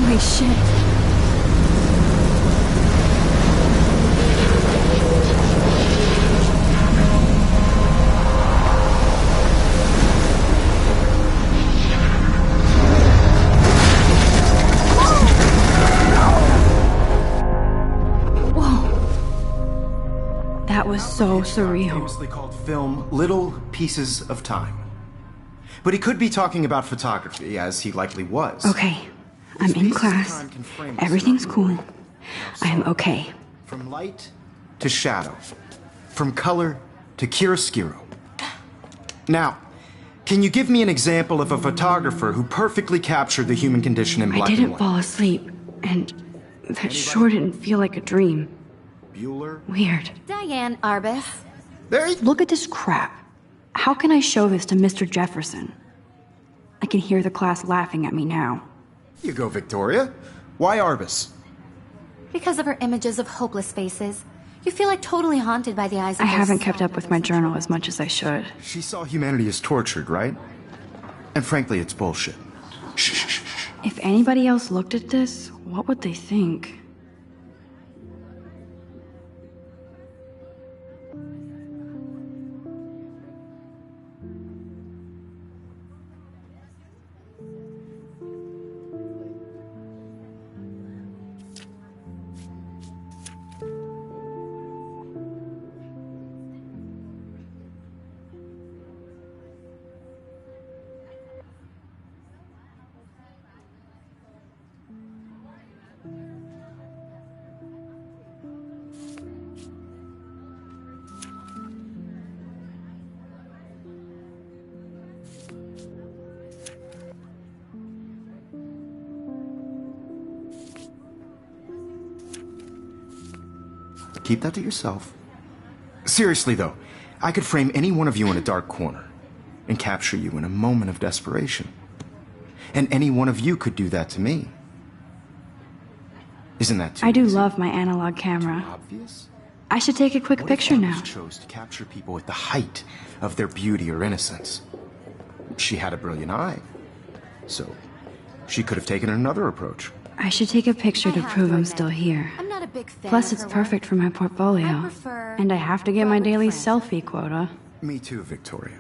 Holy shit. That was so surreal. Famously called film Little Pieces of Time. But he could be talking about photography, as he likely was. Okay, I'm in class. Everything's cool. I am okay. From light to shadow. From color to chiaroscuro. Now, can you give me an example of a photographer who perfectly captured the human condition in black and I didn't white? fall asleep, and that sure didn't feel like a dream. Bueller? Weird. Diane Arbus. Look at this crap. How can I show this to Mr. Jefferson? I can hear the class laughing at me now. You go, Victoria. Why Arbus? Because of her images of hopeless faces. You feel like totally haunted by the eyes of I those haven't kept sad up with my others. journal as much as I should. She saw humanity as tortured, right? And frankly, it's bullshit. Shh, shh, shh, shh. If anybody else looked at this, what would they think? Keep that to yourself. Seriously, though, I could frame any one of you in a dark corner and capture you in a moment of desperation. And any one of you could do that to me. Isn't that too I do easy? love my analog camera. Obvious? I should take a quick What if picture now. Arbus chose to capture people at the height of their beauty or innocence? She had a brilliant eye. So, she could have taken another approach. I should take a picture to I have prove to I'm admit, still here. I'm not a big fan Plus, of it's her perfect work. for my portfolio. I prefer And I have to get my Robert daily Frank. selfie quota. Me too, Victoria.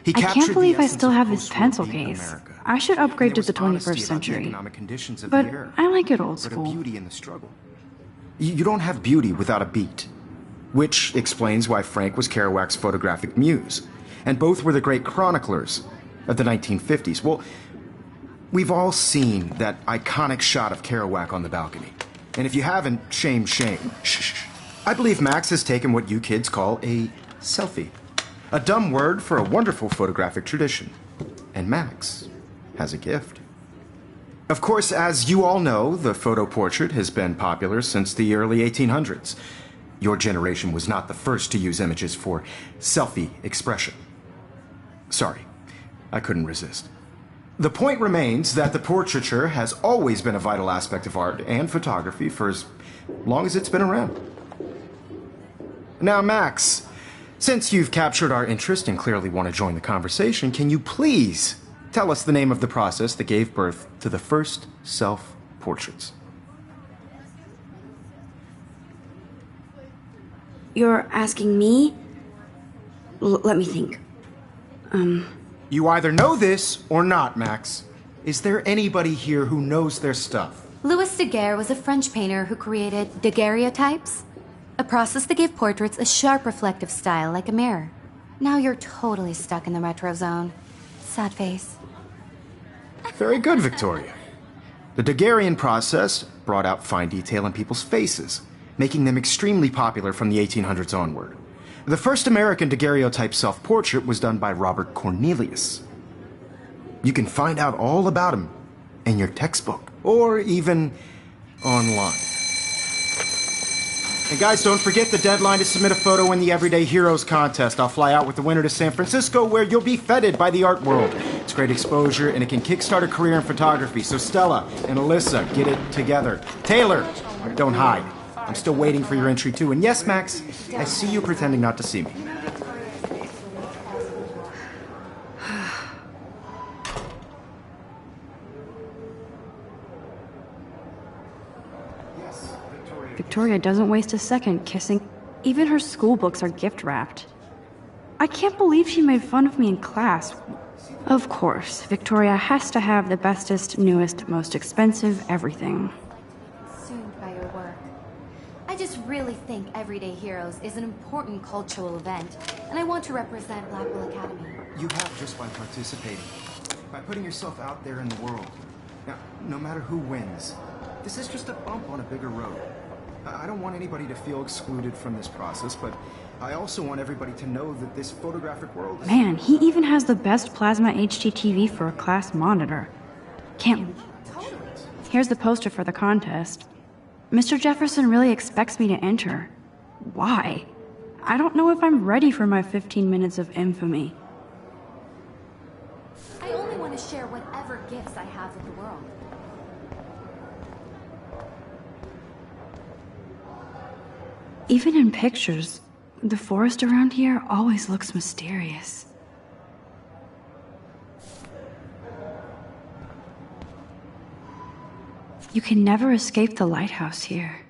He I captured can't the believe I essence still of have this post-war pencil being case. America. I should upgrade to And there the was 21st honesty about the century. economic conditions of But the era. I like it old But a school. beauty in the struggle. You don't have beauty without a beat. Which explains why Frank was Kerouac's photographic muse. And both were the great chroniclers of the 1950s. Well, we've all seen that iconic shot of Kerouac on the balcony. And if you haven't, shame, shame. Shh, shh. I believe Max has taken what you kids call a selfie. A dumb word for a wonderful photographic tradition. And Max has a gift. Of course, as you all know, the photo portrait has been popular since the early 1800s. Your generation was not the first to use images for selfie expression. Sorry, I couldn't resist. The point remains that the portraiture has always been a vital aspect of art and photography for as long as it's been around. Now, Max, since you've captured our interest and clearly want to join the conversation, can you please tell us the name of the process that gave birth to the first self-portraits? You're asking me? Let me think. You either know this or not, Max. Is there anybody here who knows their stuff? Louis Daguerre was a French painter who created daguerreotypes, a process that gave portraits a sharp reflective style like a mirror. Now you're totally stuck in the retro zone. Sad face. Very good, Victoria. The Daguerrean process brought out fine detail in people's faces, making them extremely popular from the 1800s onward. The first American daguerreotype self-portrait was done by Robert Cornelius. You can find out all about him in your textbook, or even online. And guys, don't forget the deadline to submit a photo in the Everyday Heroes contest. I'll fly out with the winner to San Francisco, where you'll be feted by the art world. It's great exposure, and it can kickstart a career in photography. So Stella and Alyssa, get it together. Taylor, don't hide. I'm still waiting for your entry, too. And yes, Max, I see you pretending not to see me. Victoria doesn't waste a second kissing. Even her school books are gift-wrapped. I can't believe she made fun of me in class. Of course, Victoria has to have the bestest, newest, most expensive everything. Consumed by your work. I just really think Everyday Heroes is an important cultural event, and I want to represent Blackwell Academy. You have just by participating, by putting yourself out there in the world. Now, no matter who wins, this is just a bump on a bigger road. I don't want anybody to feel excluded from this process, but I also want everybody to know that this photographic world is... Man, he even has the best plasma HDTV for a class monitor. Can't... Here's the poster for the contest. Mr. Jefferson really expects me to enter. Why? I don't know if I'm ready for my 15 minutes of infamy. I only want to share whatever gifts I have with the world. Even in pictures, the forest around here always looks mysterious. You can never escape the lighthouse here.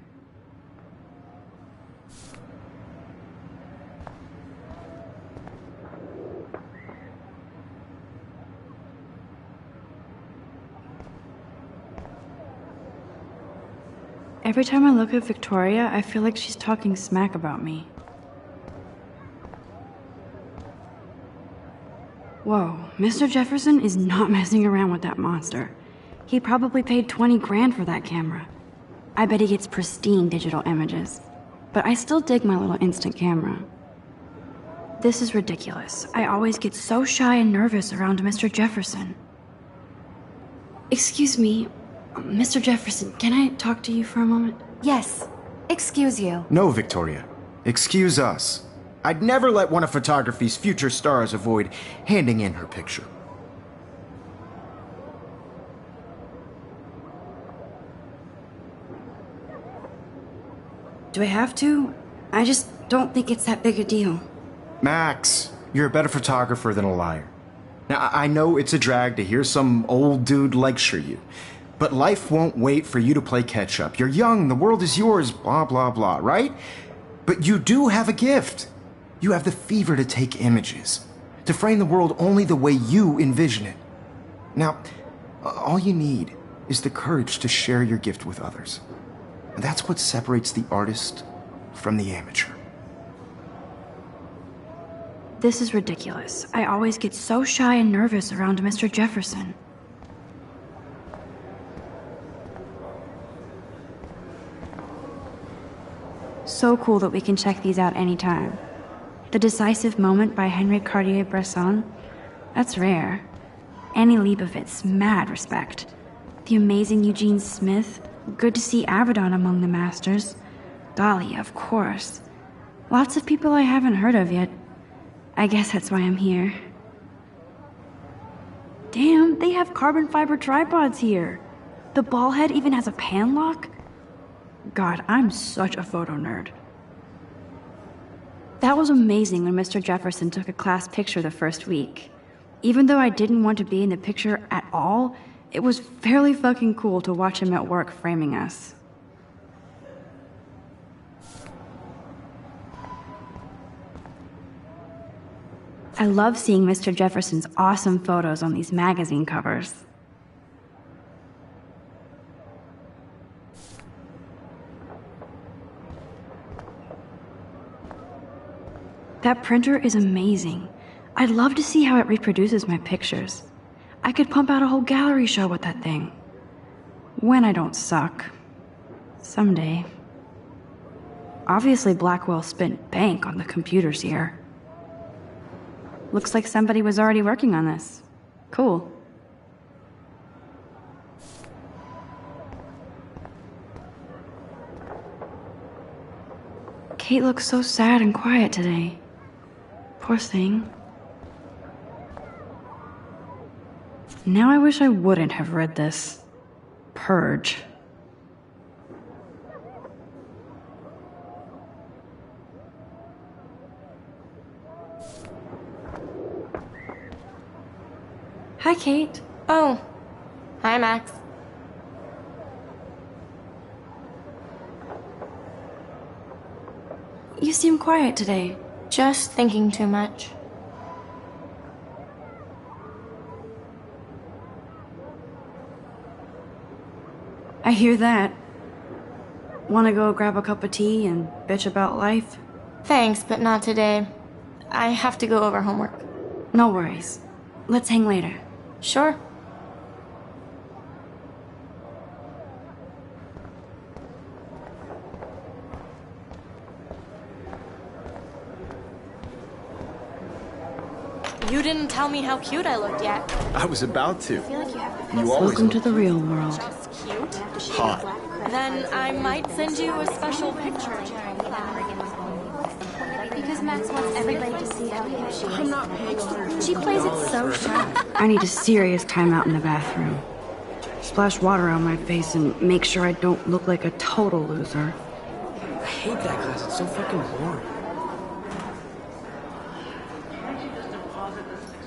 Every time I look at Victoria, I feel like she's talking smack about me. Whoa, Mr. Jefferson is not messing around with that monster. He probably paid 20 grand for that camera. I bet he gets pristine digital images. But I still dig my little instant camera. This is ridiculous. I always get so shy and nervous around Mr. Jefferson. Excuse me, Mr. Jefferson, can I talk to you for a moment? Yes. Excuse you. No, Victoria. Excuse us. I'd never let one of photography's future stars avoid handing in her picture. Do I have to? I just don't think it's that big a deal. Max, you're a better photographer than a liar. Now, I know it's a drag to hear some old dude lecture you, but life won't wait for you to play catch-up. You're young, the world is yours, blah, blah, blah, right? But you do have a gift. You have the fever to take images, to frame the world only the way you envision it. Now, all you need is the courage to share your gift with others. And that's what separates the artist from the amateur. This is ridiculous. I always get so shy and nervous around Mr. Jefferson. So cool that we can check these out anytime. The Decisive Moment by Henry Cartier-Bresson. That's rare. Annie Leibovitz, mad respect. The amazing Eugene Smith. Good to see Avedon among the masters. Dali, of course. Lots of people I haven't heard of yet. I guess that's why I'm here. Damn, they have carbon fiber tripods here. The ball head even has a pan lock. God, I'm such a photo nerd. That was amazing when Mr. Jefferson took a class picture the first week. Even though I didn't want to be in the picture at all, it was fairly fucking cool to watch him at work framing us. I love seeing Mr. Jefferson's awesome photos on these magazine covers. That printer is amazing. I'd love to see how it reproduces my pictures. I could pump out a whole gallery show with that thing. When I don't suck. Someday. Obviously, Blackwell spent bank on the computers here. Looks like somebody was already working on this. Cool. Kate looks so sad and quiet today. Poor thing. Now I wish I wouldn't have read this. Purge. Hi, Kate. Oh. Hi, Max. You seem quiet today. Just thinking too much. I hear that. Wanna go grab a cup of tea and bitch about life? Thanks, but not today. I have to go over homework. No worries. Let's hang later. Sure. You didn't tell me how cute I looked yet. I was about to. I feel like you have to You always Welcome look to the real world. Just cute. hot. Then I might send you a special picture. Because Max wants everybody to see how cute she is. I'm not paying her. She plays it so sharp. I need a serious timeout in the bathroom. Splash water on my face and make sure I don't look like a total loser. I hate that class. It's so fucking boring.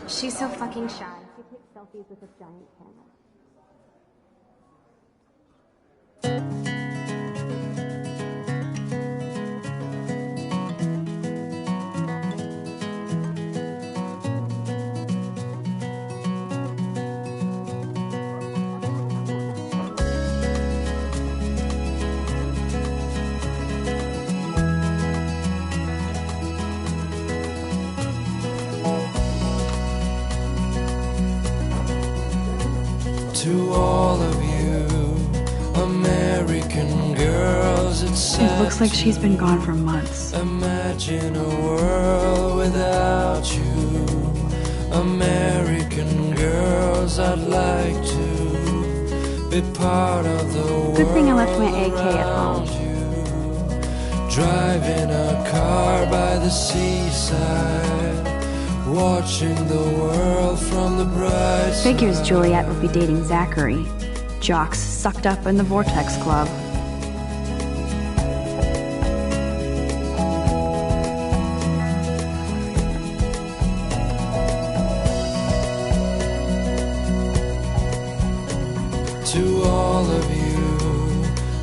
She's so fucking shy. She takes selfies with a giant camera. To all of you, American girls, it's It looks like she's been gone for months. imagine a world without you. American girls, I'd like to be part of the world. Good thing I left my AK at home. around you. Driving a car by the seaside, watching the world from the bright side. Figures Juliet would be dating Zachary. Jocks sucked up in the Vortex Club. To all of you,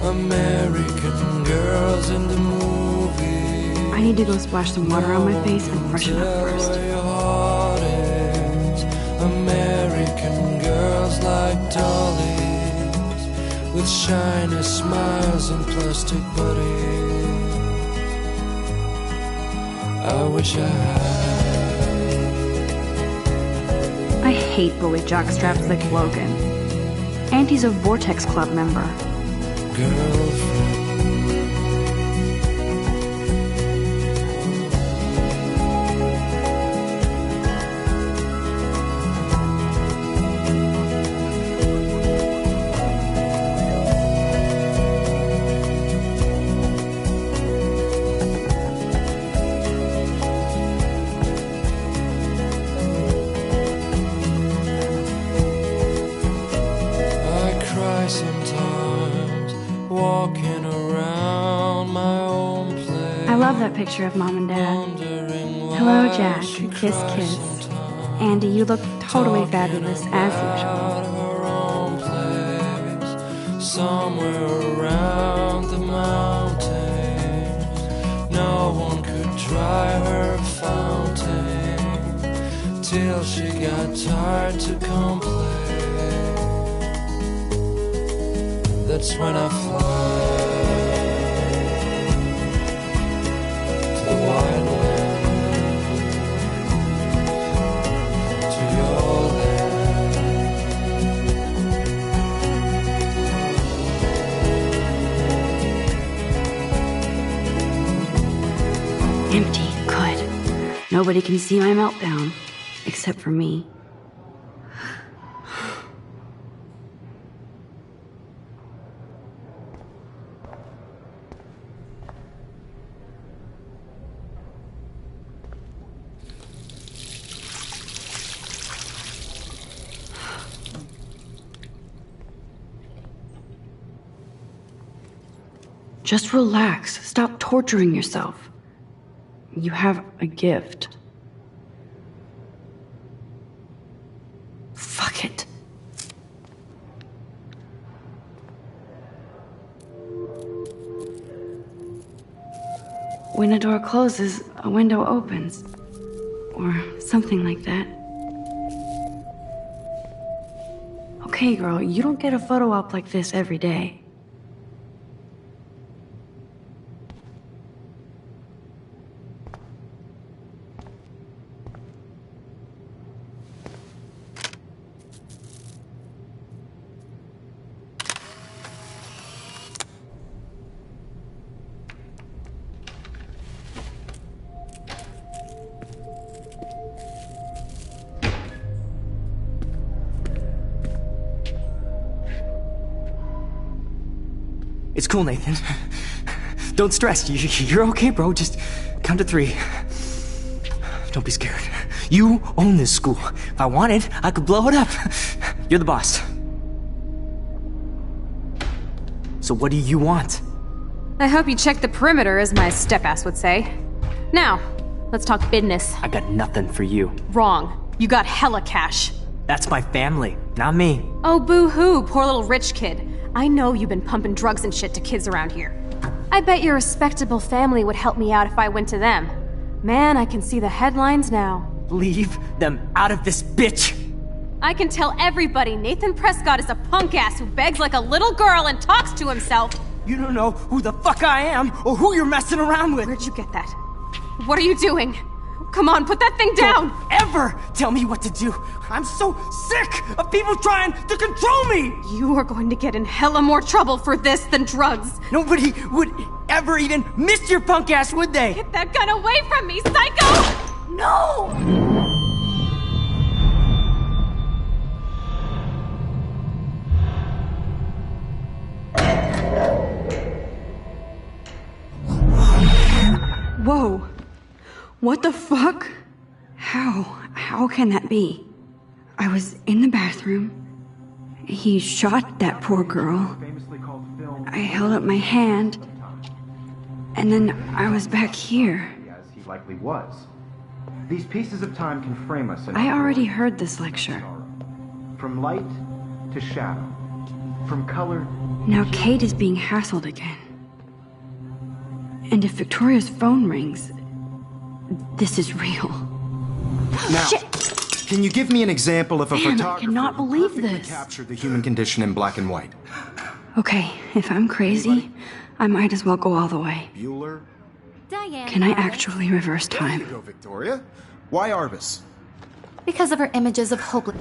American girls in the movie. I need to go splash some water on my face and freshen up first. Where your heart is. American girls like dollies, with shiny smiles and plastic bodies. I wish I had I hate bully jockstraps like Logan. And he's a Vortex Club member. girlfriend. I cry sometimes, walking around my own place. I love that picture of Mom and Dad. Wondering Hello, why Jack. she Kiss, cries kiss. sometimes. Andy, you look totally Talking fabulous, as usual. about her own place, somewhere around the mountains. No one could dry her fountain till she got tired to complain. That's when I fly to the wide land, to your land. Empty, good. Nobody can see my meltdown, except for me. Just relax. Stop torturing yourself. You have a gift. Fuck it. When a door closes, a window opens. Or something like that. Okay, girl, you don't get a photo op like this every day. It's cool, Nathan. Don't stress. You're okay, bro. Just count to 3. Don't be scared. You own this school. If I wanted, I could blow it up. You're the boss. So what do you want? I hope you checked the perimeter, as my step-ass would say. Now, let's talk business. I got nothing for you. Wrong. You got hella cash. That's my family, not me. Oh, boo-hoo, poor little rich kid. I know you've been pumping drugs and shit to kids around here. I bet your respectable family would help me out if I went to them. Man, I can see the headlines now. Leave them out of this bitch! I can tell everybody Nathan Prescott is a punk ass who begs like a little girl and talks to himself. You don't know who the fuck I am or who you're messing around with. Where'd you get that? What are you doing? Come on, put that thing down! Don't ever tell me what to do! I'm so sick of people trying to control me! You are going to get in hella more trouble for this than drugs. Nobody would ever even miss your punk ass, would they? Get that gun away from me, psycho! No! Whoa. What the fuck? How can that be? I was in the bathroom. He shot that poor girl. I held up my hand. And then I was back here. As he likely was. These pieces of time can frame us in I already heard this lecture. from light to shadow, from color. Now Kate is being hassled again. And if Victoria's phone rings, this is real. Now, Shit! can you give me an example of a Damn, I photographer cannot who believe perfectly this. captured the human condition in black and white? Okay, if I'm crazy, I might as well go all the way. Bueller? Diane. Can I got it. actually reverse There you time? go, Victoria. Why Arbus? Because of her images of hopeless.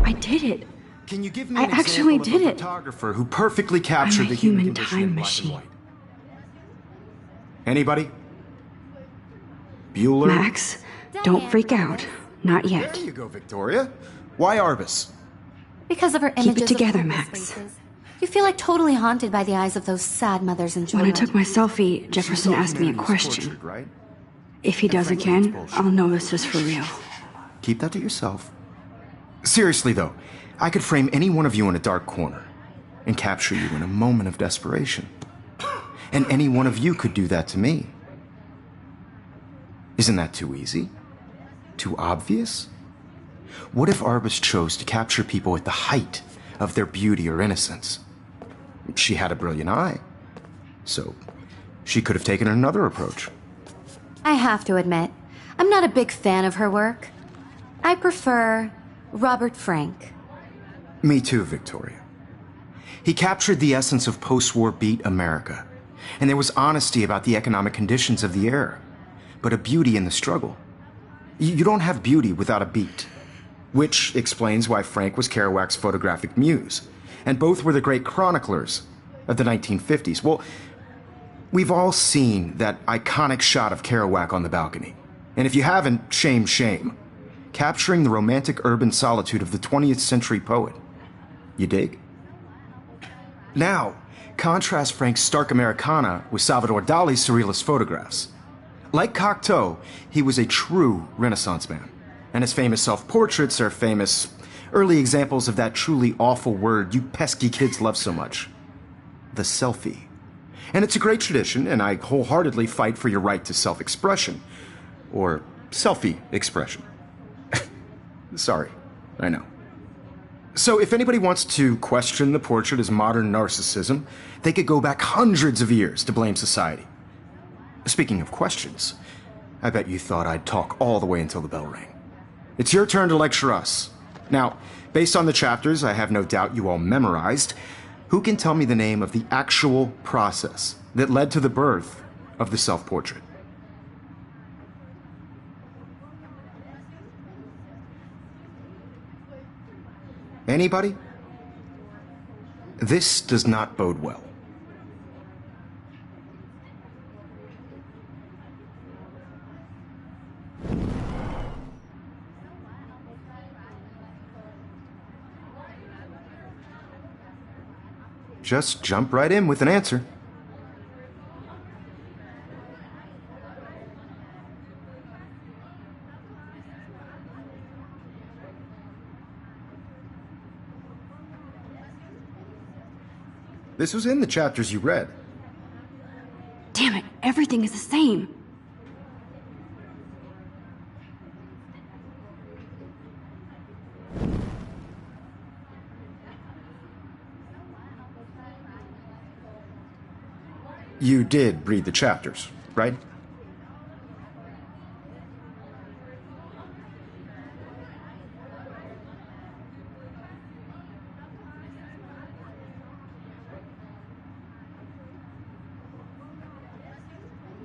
I did it. Can you give me I an actually example of did a it. photographer who perfectly captured I'm a the human human condition time in black machine. and white? Anybody? Bueller? Max, don't freak out. Not yet. There you go, Victoria. Why Arbus? Because of her Keep it images together, of hopeless Max. faces. You feel like totally haunted by the eyes of those sad mothers and When I children. took my selfie, Jefferson She saw asked me a humanity's question. tortured, right? If he does frankly, again, it's bullshit. I'll know this is for real. Keep that to yourself. Seriously, though, I could frame any one of you in a dark corner and capture you in a moment of desperation. And any one of you could do that to me. Isn't that too easy? Too obvious? What if Arbus chose to capture people at the height of their beauty or innocence? She had a brilliant eye, so she could have taken another approach. I have to admit, I'm not a big fan of her work. I prefer Robert Frank. Me too, Victoria. He captured the essence of post-war beat America, and there was honesty about the economic conditions of the era, but a beauty in the struggle. You don't have beauty without a beat, which explains why Frank was Kerouac's photographic muse, and both were the great chroniclers of the 1950s. Well, we've all seen that iconic shot of Kerouac on the balcony, and if you haven't, shame, shame. Capturing the romantic urban solitude of the 20th century poet. You dig? Now, contrast Frank's stark Americana with Salvador Dali's surrealist photographs. Like Cocteau, he was a true Renaissance man, and his famous self-portraits are famous early examples of that truly awful word you pesky kids love so much. The selfie. And it's a great tradition, and I wholeheartedly fight for your right to self-expression. Or selfie expression. Sorry, I know. So if anybody wants to question the portrait as modern narcissism, they could go back hundreds of years to blame society. Speaking of questions, I bet you thought I'd talk all the way until the bell rang. It's your turn to lecture us. Now, based on the chapters I have no doubt you all memorized, who can tell me the name of the actual process that led to the birth of the self-portrait? Anybody? This does not bode well. Just jump right in with an answer. This was in the chapters you read. Damn it, everything is the same. You did read the chapters, right?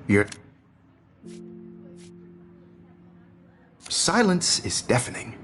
Your silence is deafening.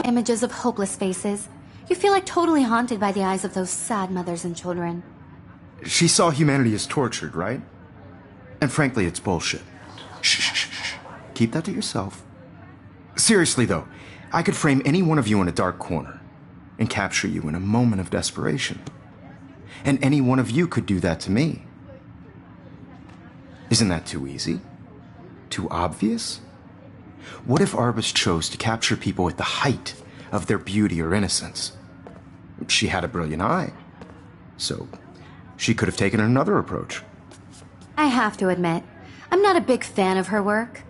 Images of hopeless faces. You feel like totally haunted by the eyes of those sad mothers and children. She saw humanity as tortured, right? And frankly, it's bullshit. Shh, shh, shh, shh. Keep that to yourself. Seriously, though, I could frame any one of you in a dark corner and capture you in a moment of desperation. And any one of you could do that to me. Isn't that too easy? Too obvious? What if Arbus chose to capture people at the height of their beauty or innocence? She had a brilliant eye, so she could have taken another approach. I have to admit, I'm not a big fan of her work.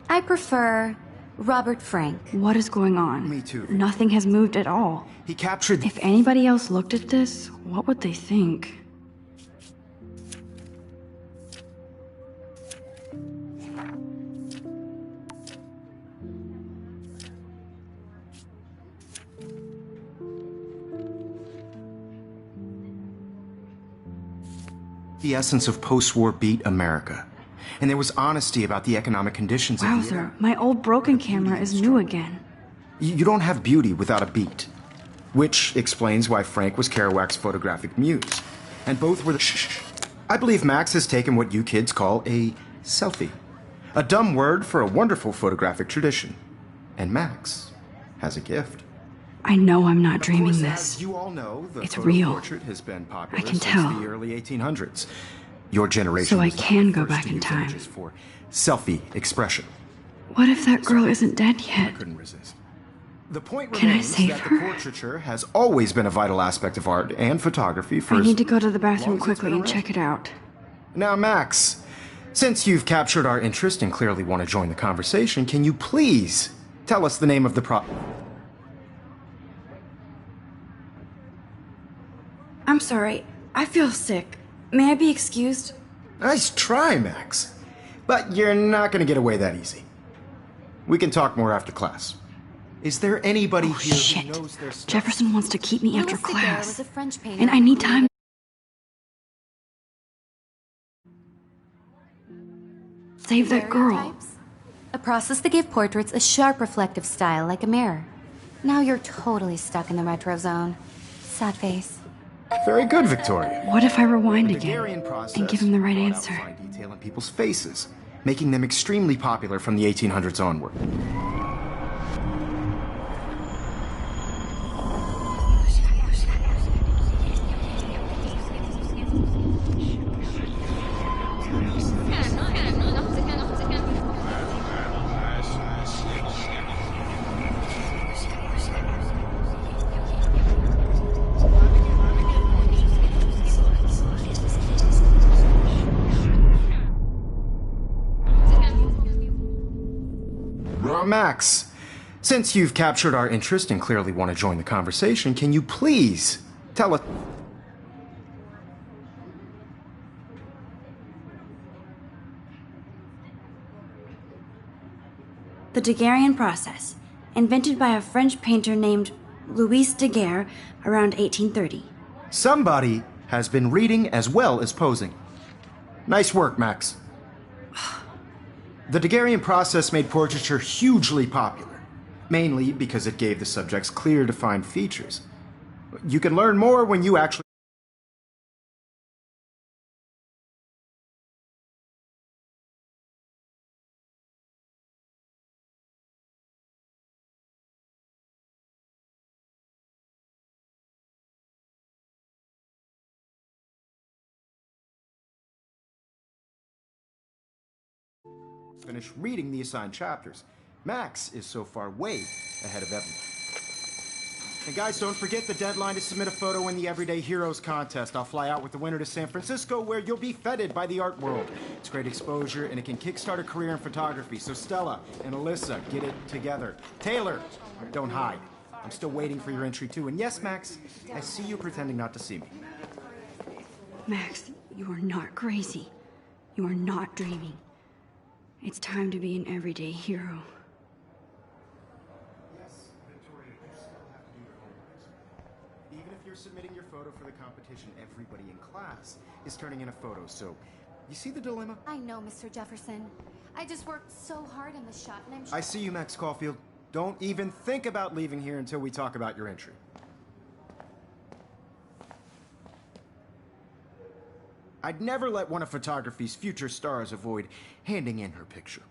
I prefer Robert Frank. What is going on? Me too. Nothing has moved at all. He captured... If anybody else looked at this, what would they think? The essence of post-war beat America. And there was honesty about the economic conditions of the Wowzer, era. my old broken camera is new again. You don't have beauty without a beat. Which explains why Frank was Kerouac's photographic muse. and both were the I believe Max has taken what you kids call a selfie. A dumb word for a wonderful photographic tradition. And Max has a gift. I know I'm not Of dreaming course, this. as you all know, the It's photo real. portrait has been popular I can since tell. the early 1800s. Your generation So I was not can the go first back to in use time. images for selfie expression. What if that girl isn't dead I yet? couldn't resist. The point Can I remains save that her? the portraiture has always been a vital aspect of art and photography for I as need to go to the long bathroom as it's quickly been and around. check it out. Now, Max, since you've captured our interest and clearly want to join the conversation, can you please tell us the name of the I'm sorry. I feel sick. May I be excused? Nice try, Max. But you're not going to get away that easy. We can talk more after class. Is there anybody Oh, here shit. who knows their stuff? Jefferson wants to keep me after Louis Daguerre class. was a French painter And I who need created- time. Save that girl. Daguerreotypes, a process that gave portraits a sharp reflective style like a mirror. Now you're totally stuck in the retro zone. Sad face. Very good, Victoria. What if I rewind The again Daguerrean process and give him the right brought out answer? fine detail in people's faces, making them extremely popular from the 1800s onward. Max, since you've captured our interest and clearly want to join the conversation, can you please tell us... The Daguerrean process, invented by a French painter named Louis Daguerre around 1830. Somebody has been reading as well as posing. Nice work, Max. The Daguerrean process made portraiture hugely popular, mainly because it gave the subjects clear, defined features. You can learn more when you actually... finish reading the assigned chapters. Max is so far way ahead of everyone. And guys, don't forget the deadline to submit a photo in the Everyday Heroes contest. I'll fly out with the winner to San Francisco, where you'll be feted by the art world. It's great exposure, and it can kickstart a career in photography. So Stella and Alyssa, get it together. Taylor, don't hide. I'm still waiting for your entry too. And yes, Max, I see you pretending not to see me. Max, you are not crazy. You are not dreaming. It's time to be an everyday hero. Yes, Victoria, you still have to do your homework. Even if you're submitting your photo for the competition, everybody in class is turning in a photo, so you see the dilemma? I know, Mr. Jefferson. I just worked so hard on this shot, and I'm I see you, Max Caulfield. Don't even think about leaving here until we talk about your entry. I'd never let one of photography's future stars avoid handing in her picture.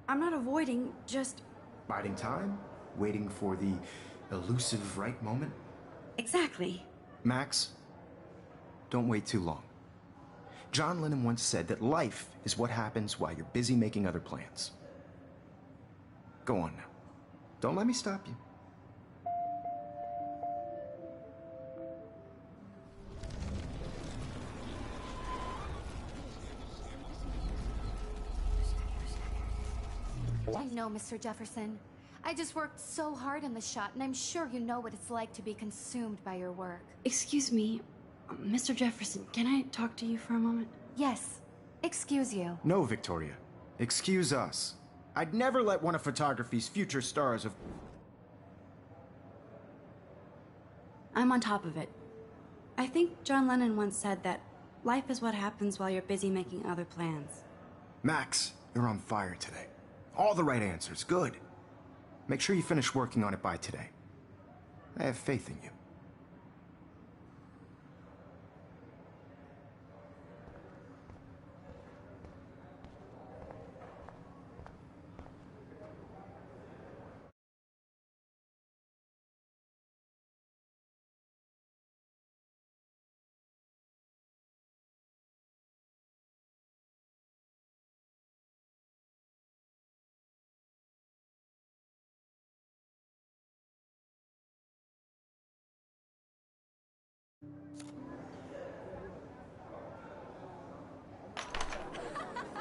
I'm not avoiding, just... Biding time, waiting for the elusive right moment. Exactly. Max, don't wait too long. John Lennon once said that life is what happens while you're busy making other plans. Go on now. Don't let me stop you. I know, Mr. Jefferson. I just worked so hard on the shot, and I'm sure you know what it's like to be consumed by your work. Excuse me, Mr. Jefferson, can I talk to you for a moment? Yes. Excuse you. No, Victoria. Excuse us. I'd never let one of photography's future stars of... I'm on top of it. I think John Lennon once said that life is what happens while you're busy making other plans. Max, you're on fire today. All the right answers. Good. Make sure you finish working on it by today. I have faith in you.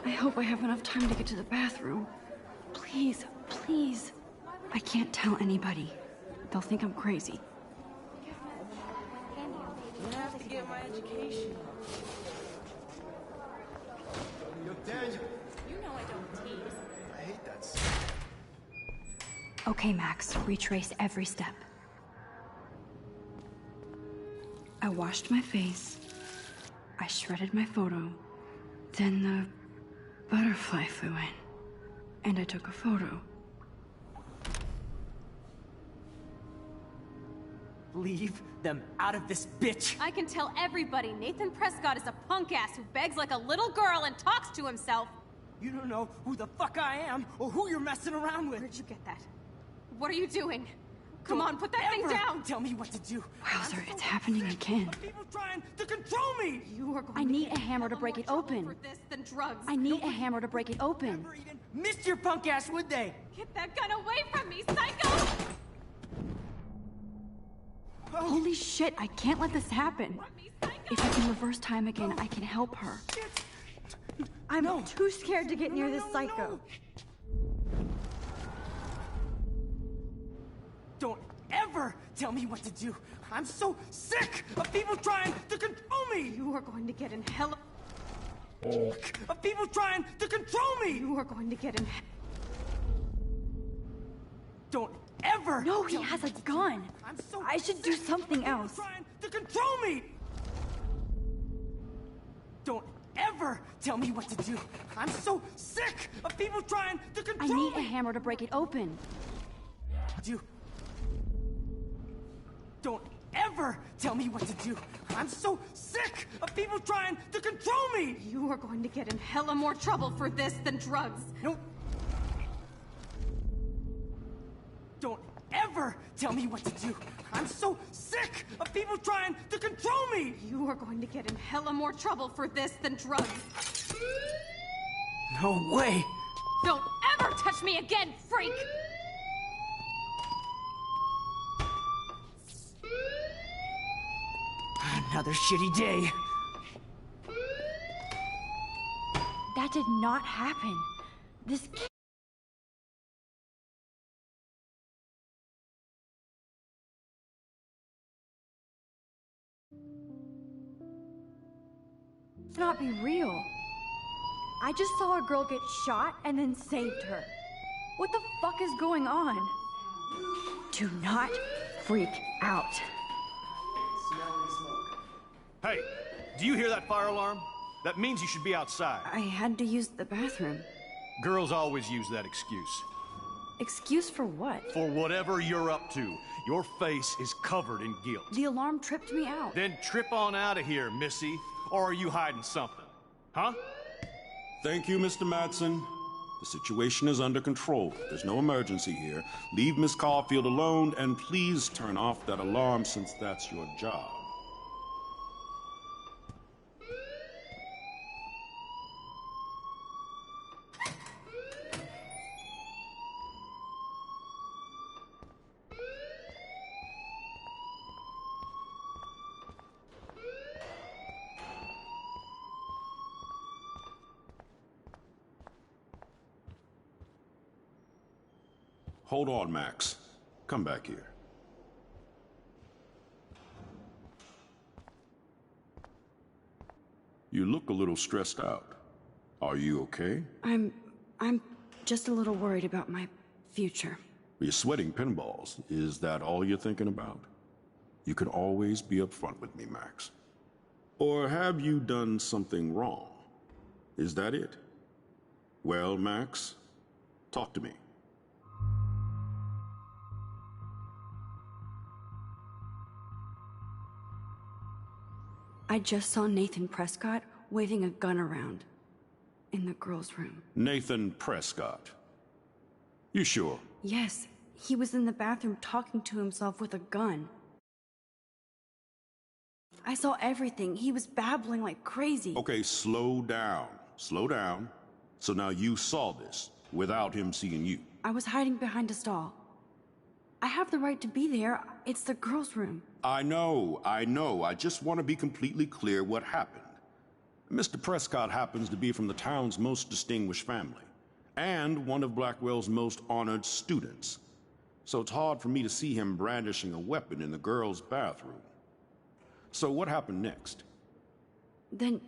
I hope I have enough time to get to the bathroom. Please, please. I can't tell anybody. They'll think I'm crazy. I have to get my education. Yo, Daniel. You know I don't tease. I hate that stuff. Okay, Max, retrace every step. I washed my face. I shredded my photo. Then the butterfly flew in. And I took a photo. Leave them out of this bitch! I can tell everybody Nathan Prescott is a punk ass who begs like a little girl and talks to himself. You don't know who the fuck I am or who you're messing around with. Where'd you get that? What are you doing? Come on, put that thing down! Tell me what to do. Wowzer, it's happening again. People trying to control me! You are going I to need get a hammer to hella break more it trouble open. For this than drugs. I need a hammer to break it open. Never even missed your punk ass, would they? Get that gun away from me, psycho! Holy shit, I can't let this happen. From me, psycho! If I can reverse time again, I can help her. I'm too scared to get near this psycho. Don't ever tell me what to do. I'm so sick of people trying to control me. You are going to get in hell. Of people trying to control me. You are going to get in. Don't ever. No, he tell me has what a to gun. do. I'm so I should do sick something of people else. Trying to control me. Don't ever tell me what to do. I'm so sick of people trying to I control need a me. hammer to break it open. Do. Don't ever tell me what to do. I'm so sick of people trying to control me. You are going to get in hella more trouble for this than drugs. No. Don't ever tell me what to do. I'm so sick of people trying to control me. You are going to get in hella more trouble for this than drugs. No way. Don't ever touch me again, freak! Another shitty day. That did not happen. This cannot be real. I just saw a girl get shot and then saved her. What the fuck is going on? Do not freak out. Hey, do you hear that fire alarm? That means you should be outside. I had to use the bathroom. Girls always use that excuse. Excuse for what? For whatever you're up to, your face is covered in guilt. The alarm tripped me out. Then trip on out of here, Missy. Or are you hiding something? Huh? Thank you, Mr. Madsen. The situation is under control. There's no emergency here. Leave Miss Caulfield alone, and please turn off that alarm since that's your job. Hold on, Max. Come back here. You look a little stressed out. Are you okay? I'm just a little worried about my future. You're sweating pinballs. Is that all you're thinking about? You can always be upfront with me, Max. Or have you done something wrong? Is that it? Well, Max, talk to me. I just saw Nathan Prescott waving a gun around in the girls' room. Nathan Prescott. You sure? Yes, he was in the bathroom talking to himself with a gun. I saw everything. He was babbling like crazy. Okay, slow down. Slow down. So now you saw this without him seeing you. I was hiding behind a stall. I have the right to be there. It's the girls' room. I know. I just want to be completely clear what happened. Mr. Prescott happens to be from the town's most distinguished family, and one of Blackwell's most honored students. So it's hard for me to see him brandishing a weapon in the girls' bathroom. So what happened next? Then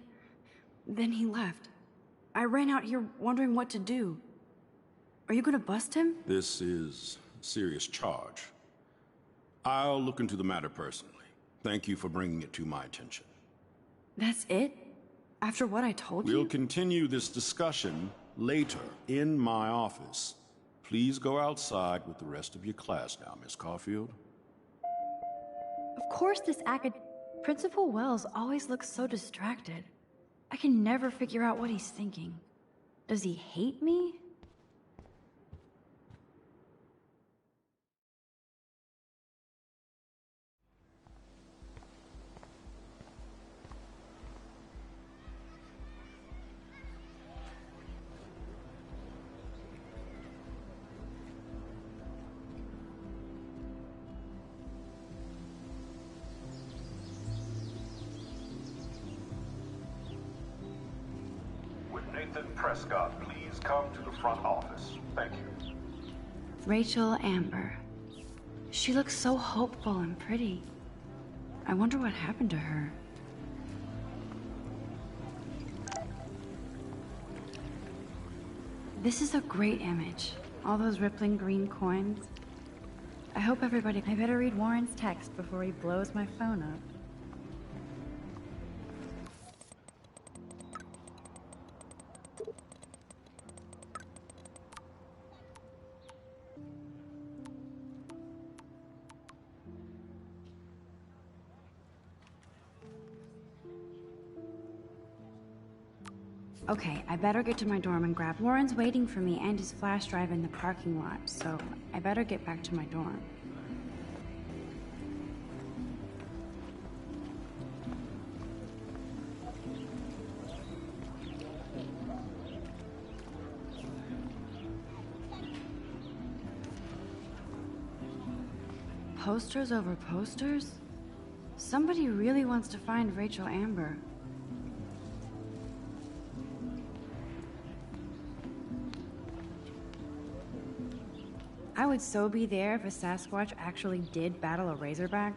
he left. I ran out here wondering what to do. Are you gonna bust him? This is a serious charge. I'll look into the matter personally. Thank you for bringing it to my attention. That's it? After what I told you? We'll continue this discussion later in my office. Please go outside with the rest of your class now, Miss Caulfield. Of course this Principal Wells always looks so distracted. I can never figure out what he's thinking. Does he hate me? Nathan Prescott, please come to the front office. Thank you. Rachel Amber. She looks so hopeful and pretty. I wonder what happened to her. This is a great image. All those rippling green coins. I hope everybody... I better read Warren's text before he blows my phone up. Okay, I better get to my dorm and grab... Warren's waiting for me and his flash drive in the parking lot, so I better get back to my dorm. Posters over posters? Somebody really wants to find Rachel Amber. I would so be there if a Sasquatch actually did battle a Razorback.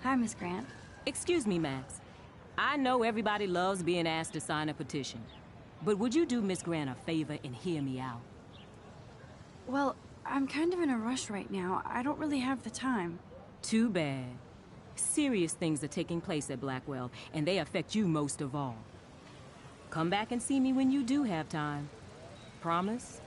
Hi, Miss Grant. Excuse me, Max. I know everybody loves being asked to sign a petition, but would you do Miss Grant a favor and hear me out? Well, I'm kind of in a rush right now. I don't really have the time. Too bad. Serious things are taking place at Blackwell, and they affect you most of all. Come back and see me when you do have time. Promise?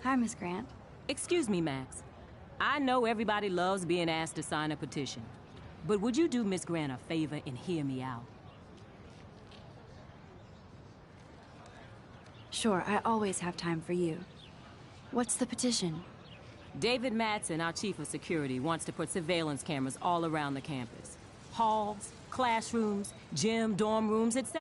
Hi, Miss Grant. Excuse me, Max. I know everybody loves being asked to sign a petition, but would you do Miss Grant a favor and hear me out? Sure, I always have time for you. What's the petition? David Madsen, our chief of security, wants to put surveillance cameras all around the campus. Halls, classrooms, gym, dorm rooms, etc.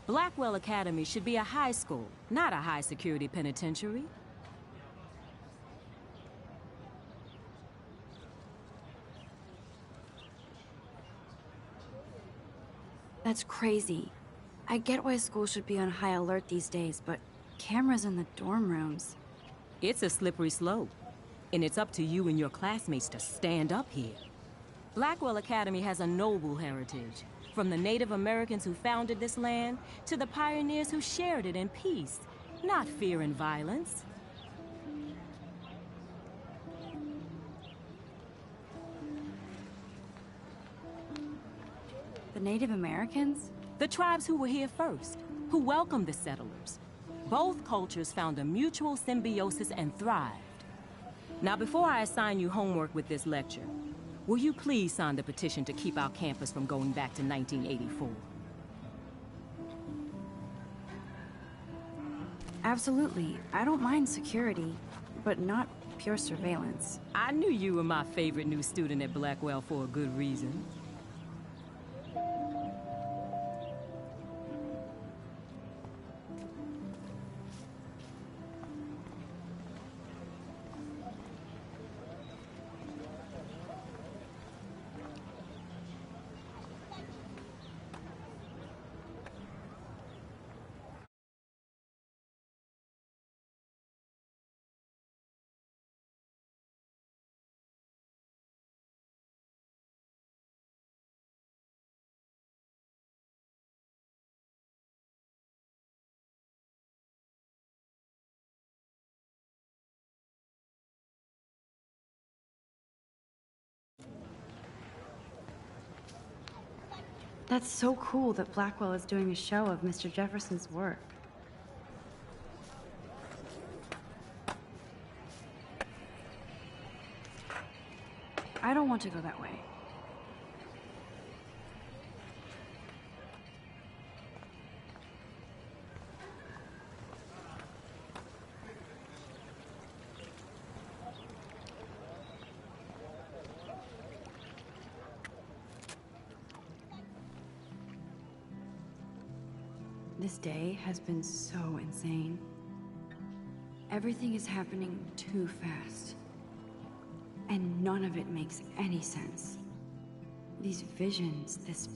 Blackwell Academy should be a high school, not a high-security penitentiary. That's crazy. I get why school should be on high alert these days, but cameras in the dorm rooms. It's a slippery slope, and it's up to you and your classmates to stand up here. Blackwell Academy has a noble heritage, from the Native Americans who founded this land to the pioneers who shared it in peace, not fear and violence. The Native Americans? The tribes who were here first, who welcomed the settlers. Both cultures found a mutual symbiosis and thrived. Now, before I assign you homework with this lecture, will you please sign the petition to keep our campus from going back to 1984? Absolutely. I don't mind security, but not pure surveillance. I knew you were my favorite new student at Blackwell for a good reason. That's so cool that Blackwell is doing a show of Mr. Jefferson's work. I don't want to go that way. This day has been so insane. Everything is happening too fast. And none of it makes any sense. These visions, this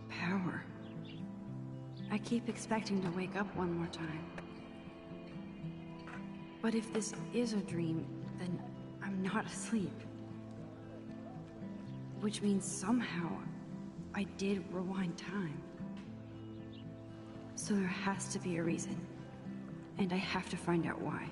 power. I keep expecting to wake up one more time. But if this is a dream, then I'm not asleep. Which means somehow I did rewind time. So there has to be a reason. And I have to find out why.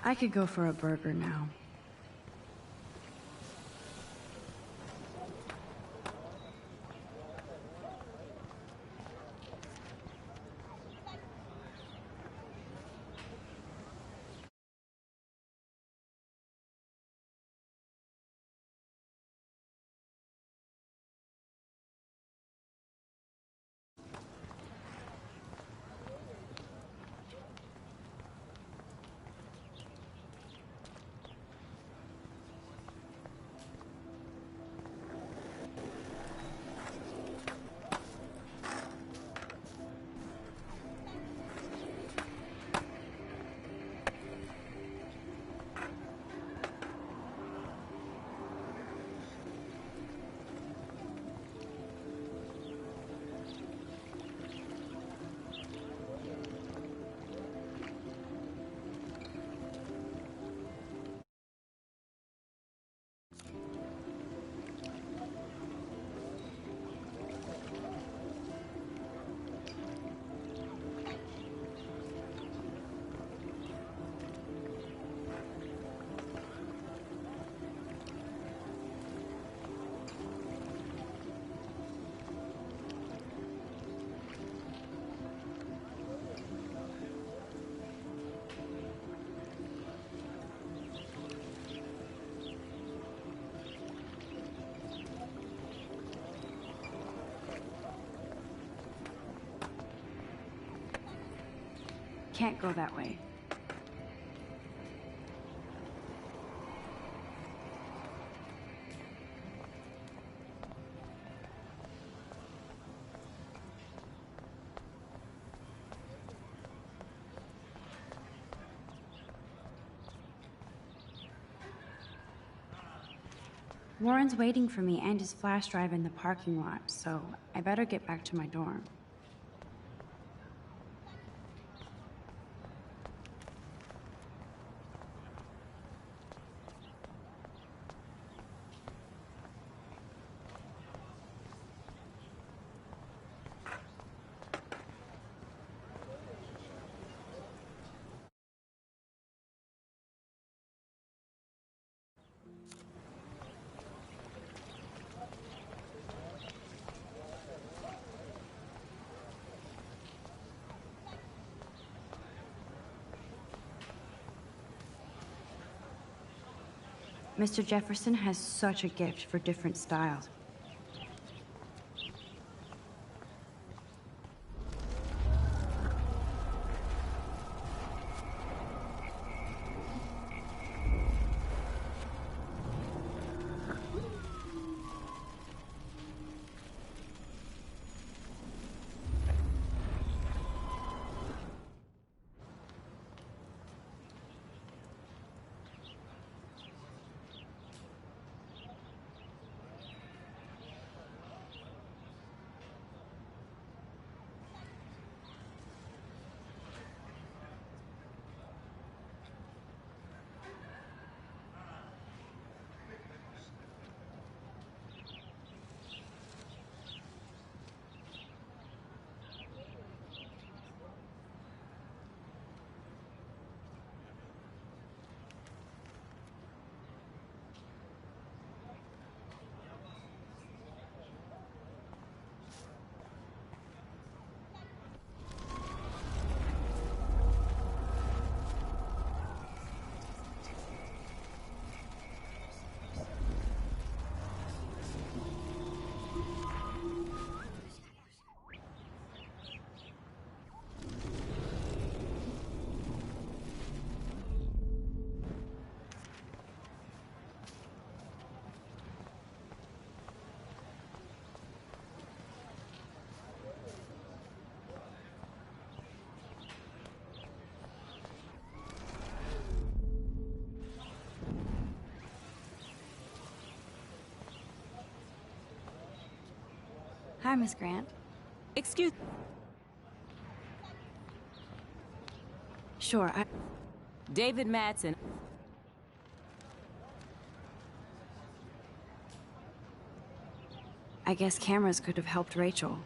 I could go for a burger now. Can't go that way. Warren's waiting for me and his flash drive in the parking lot, so I better get back to my dorm. Mr. Jefferson has such a gift for different styles. Hi, Miss Grant. Excuse... Sure, David Madsen. I guess cameras could have helped Rachel.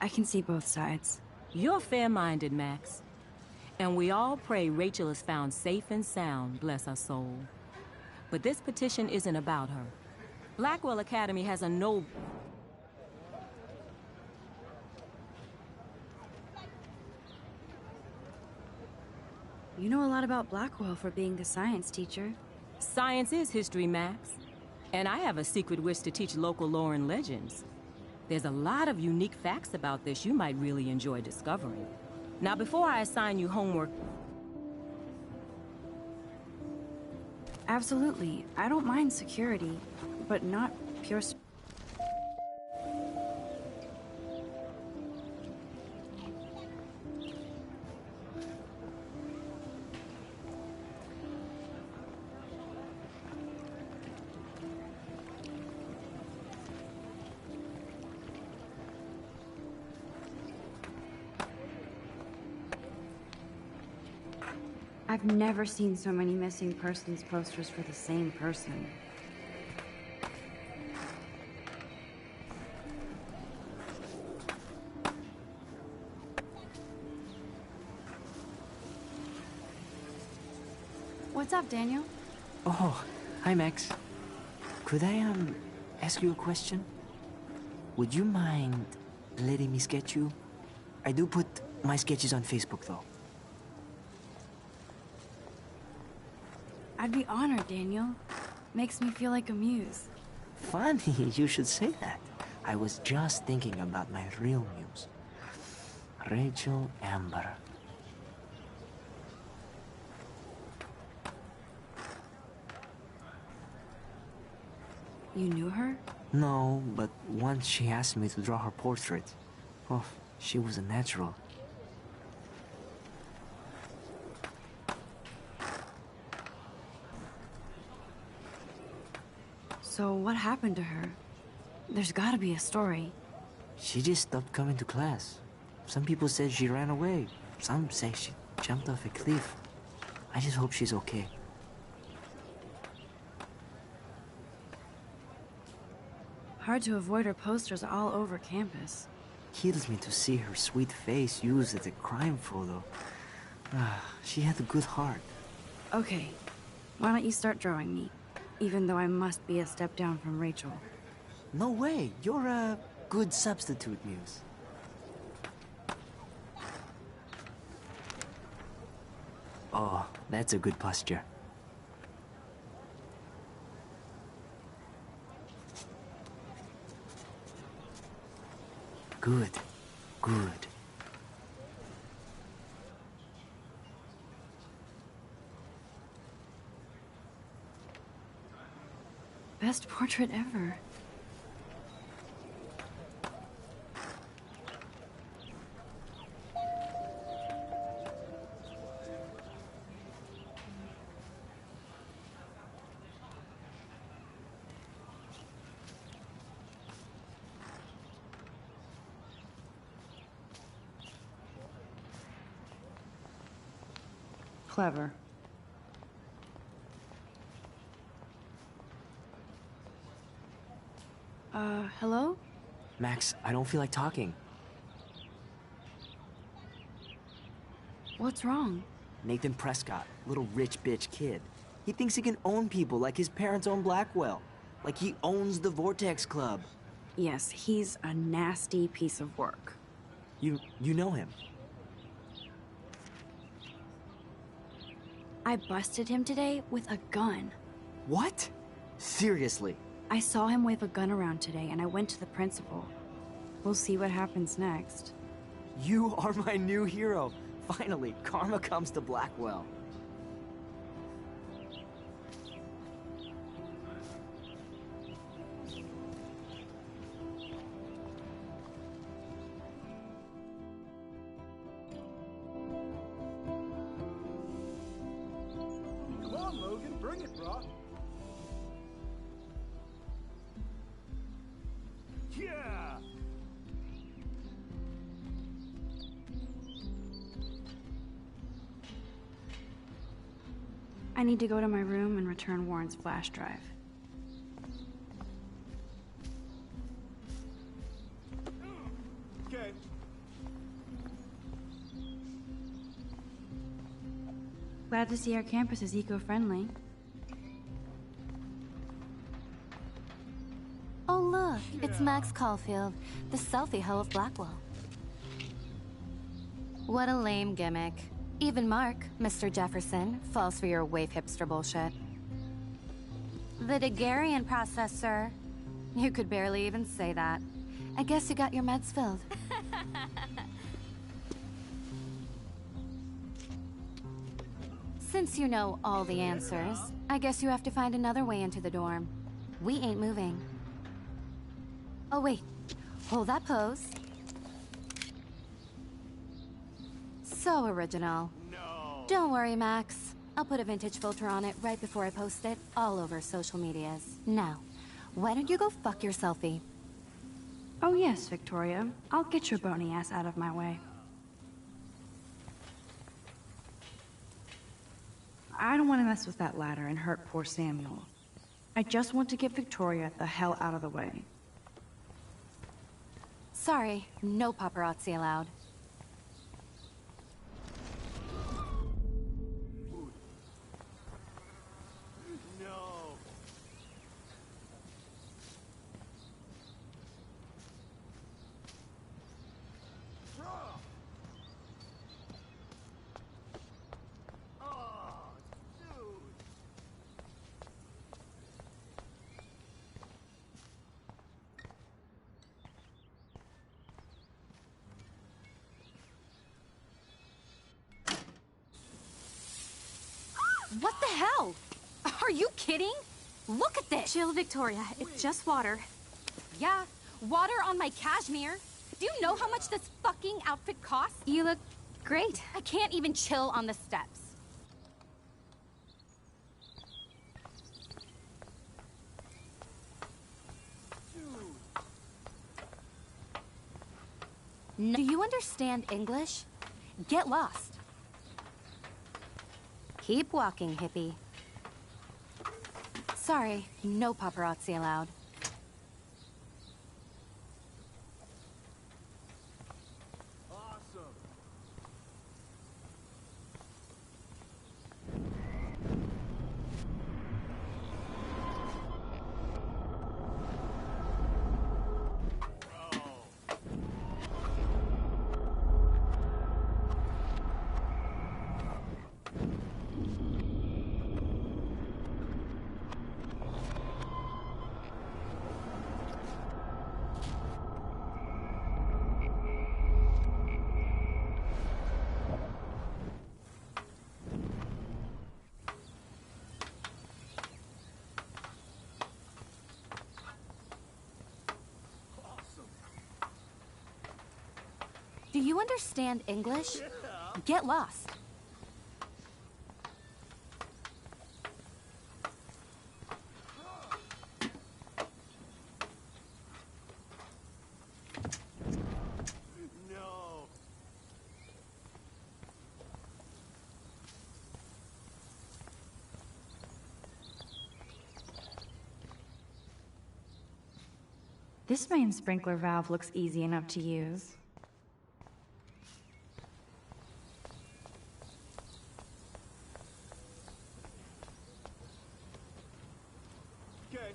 I can see both sides. You're fair-minded, Max. And we all pray Rachel is found safe and sound, bless her soul. But this petition isn't about her. Blackwell Academy has a noble... You know a lot about Blackwell for being the science teacher. Science is history, Max. And I have a secret wish to teach local lore and legends. There's a lot of unique facts about this you might really enjoy discovering. Now, before I assign you homework... Absolutely. I don't mind security, but not pure... I've never seen so many missing persons posters for the same person. What's up, Daniel? Oh, hi, Max. Could I, ask you a question? Would you mind letting me sketch you? I do put my sketches on Facebook, though. I'd be honored, Daniel. Makes me feel like a muse. Funny you should say that. I was just thinking about my real muse. Rachel Amber. You knew her? No, but once she asked me to draw her portrait. Oh, she was a natural. So what happened to her? There's gotta be a story. She just stopped coming to class. Some people said she ran away. Some say she jumped off a cliff. I just hope she's okay. Hard to avoid her posters all over campus. Kills me to see her sweet face used as a crime photo. She had a good heart. Okay, why don't you start drawing me? Even though I must be a step down from Rachel. No way, you're a good substitute, Muse. Oh, that's a good posture. Good, good. Best portrait ever. Clever. Hello? Max, I don't feel like talking. What's wrong? Nathan Prescott, little rich bitch kid. He thinks he can own people like his parents own Blackwell. Like he owns the Vortex Club. Yes, he's a nasty piece of work. You know him? I busted him today with a gun. What? Seriously? I saw him wave a gun around today and I went to the principal. We'll see what happens next. You are my new hero. Finally, karma comes to Blackwell. Come on, Logan, bring it, bro. Yeah! I need to go to my room and return Warren's flash drive. Okay. glad to see our campus is eco-friendly. Oh look, it's Max Caulfield, the selfie hoe of Blackwell. What a lame gimmick. Even Mark, Mr. Jefferson, falls for your wave hipster bullshit. The Daguerrean process, sir. You could barely even say that. I guess you got your meds filled. Since you know all the answers, I guess you have to find another way into the dorm. We ain't moving. Oh wait, hold that pose. So original. No. Don't worry, Max. I'll put a vintage filter on it right before I post it all over social medias. Now, why don't you go fuck your selfie? Oh yes, Victoria. I'll get your bony ass out of my way. I don't want to mess with that ladder and hurt poor Samuel. I just want to get Victoria the hell out of the way. Sorry, no paparazzi allowed. No. Oh, dude. What the hell? Are you kidding? Look at this! Chill, Victoria. It's just water. Yeah, water on my cashmere. Do you know how much this fucking outfit costs? You look great. I can't even chill on the steps. Do you understand English? Get lost. Keep walking, hippie. Sorry, no paparazzi allowed. Awesome. Do you understand English? Get lost. No. This main sprinkler valve looks easy enough to use. Okay.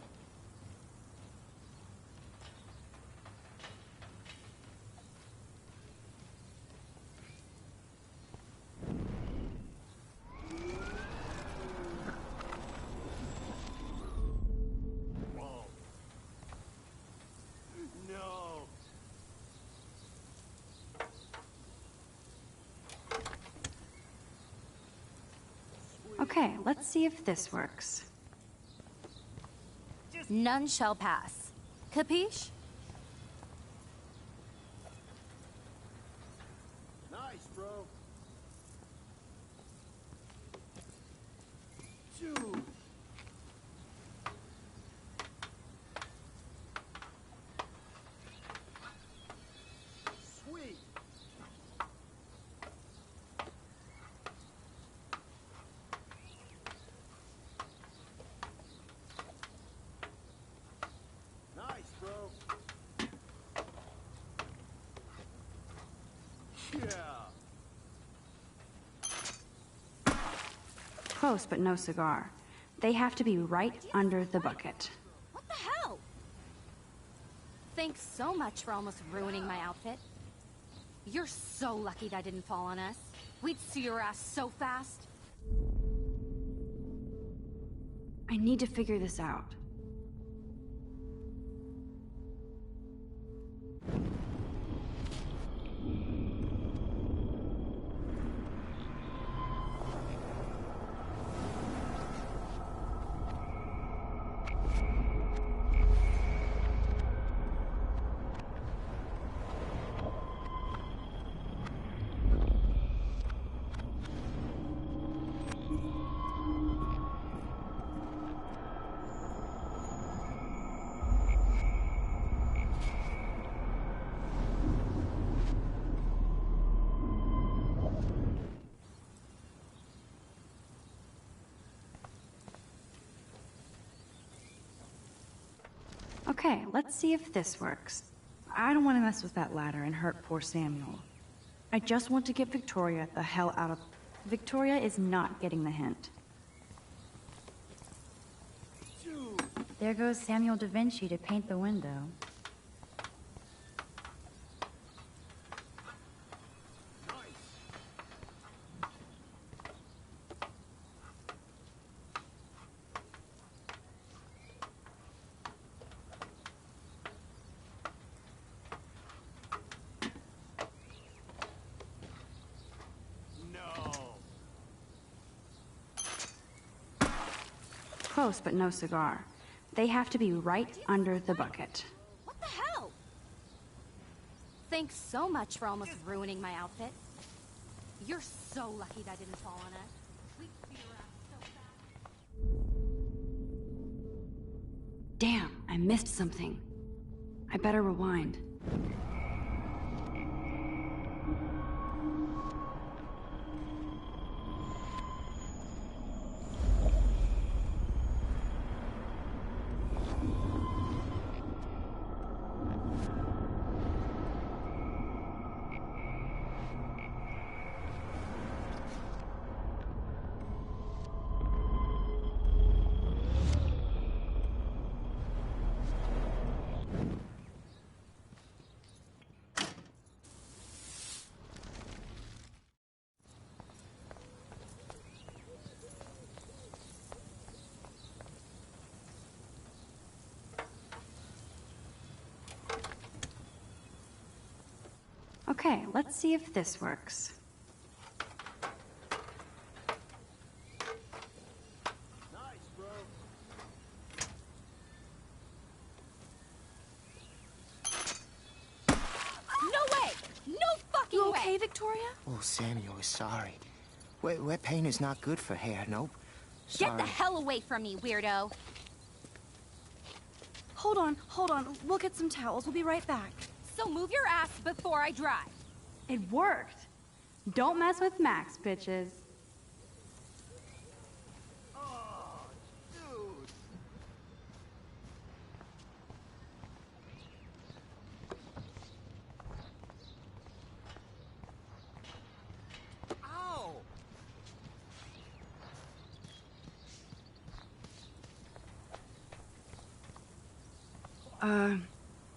Whoa. No. Okay, let's see if this works. None shall pass. Capiche? Nice, bro. Dude. Sweet. Nice, bro. Yeah. Close, but no cigar. They have to be right under the bucket. What the hell? Thanks so much for almost ruining my outfit. You're so lucky that didn't fall on us. We'd see your ass so fast. I need to figure this out. Okay, let's see if this works. I don't want to mess with that ladder and hurt poor Samuel. I just want to get Victoria the hell out of... Victoria is not getting the hint. There goes Samuel da Vinci to paint the window. Close, but no cigar. They have to be right under the bucket. What the hell? Thanks so much for almost ruining my outfit. You're so lucky that didn't fall on us. We'd see your ass so fast. Damn, I missed something. I better rewind. Okay, let's see if this works. Nice, bro. No way! No fucking You way! okay, Victoria? Oh, Samuel is sorry. Wet paint is not good for hair, nope. Sorry. Get the hell away from me, weirdo! Hold on. We'll get some towels. We'll be right back. So move your ass before I drive. It worked! Don't mess with Max, bitches. Oh, dude. Ow!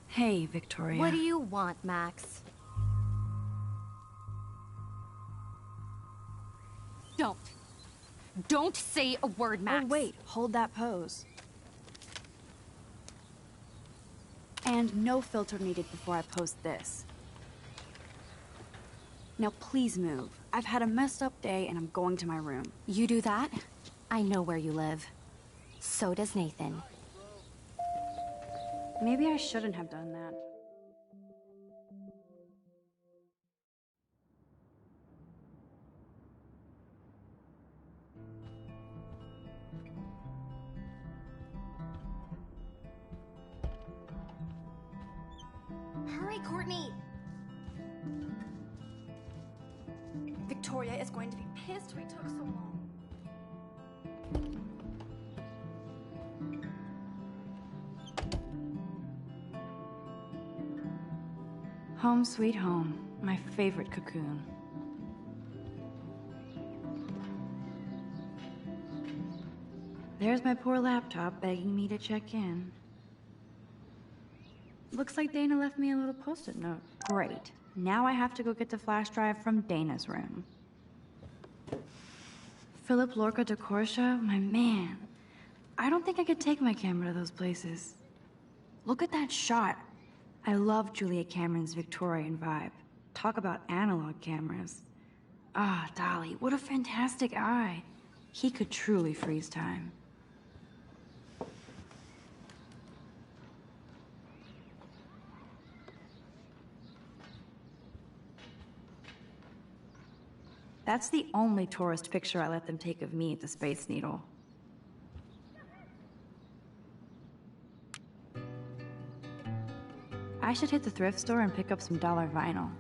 Hey, Victoria. What do you want, Max? Don't say a word, Max. Oh, wait. Hold that pose. And no filter needed before I post this. Now please move. I've had a messed up day and I'm going to my room. You do that? I know where you live. So does Nathan. Maybe I shouldn't have done that. Hurry, Courtney! Victoria is going to be pissed we took so long. Home sweet home, my favorite cocoon. There's my poor laptop begging me to check in. Looks like Dana left me a little post-it note. Great. Now I have to go get the flash drive from Dana's room. Philip Lorca de Corsia, my man. I don't think I could take my camera to those places. Look at that shot. I love Julia Cameron's Victorian vibe. Talk about analog cameras. Ah, Dolly, what a fantastic eye. He could truly freeze time. That's the only tourist picture I let them take of me at the Space Needle. I should hit the thrift store and pick up some dollar vinyl.